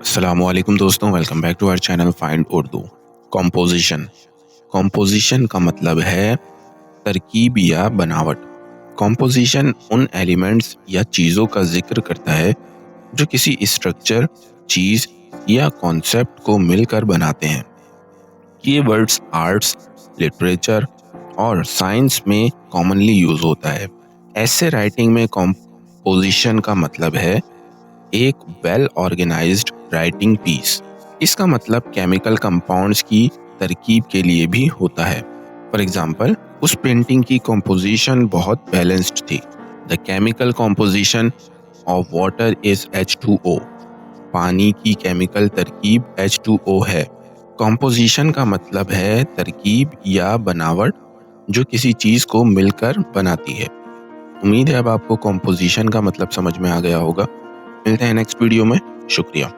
अस्सलामुअलैकुम दोस्तों, welcome back to our channel find Urdu. Composition composition का मतलब है तरकीब या बनावट। कॉम्पोजिशन उन एलिमेंट्स या चीज़ों का जिक्र करता है जो किसी स्ट्रक्चर, चीज़ या कॉन्सेप्ट को मिलकर बनाते हैं। ये वर्ड्स आर्ट्स, लिटरेचर और साइंस में कॉमनली यूज होता है। ऐसे राइटिंग में कॉम्पोजिशन का मतलब है एक वेल ऑर्गेनाइज्ड राइटिंग पीस। इसका मतलब केमिकल कंपाउंड्स की तरकीब के लिए भी होता है। फॉर एग्जाम्पल, उस पेंटिंग की कॉम्पोजिशन बहुत बैलेंस्ड थी। The chemical composition of water is H2O। पानी की केमिकल तरकीब H2O है। कॉम्पोजिशन का मतलब है तरकीब या बनावट जो किसी चीज को मिलकर बनाती है। उम्मीद है अब आपको कॉम्पोजिशन का मतलब समझ में आ गया होगा। मिलते हैं नेक्स्ट वीडियो में। शुक्रिया।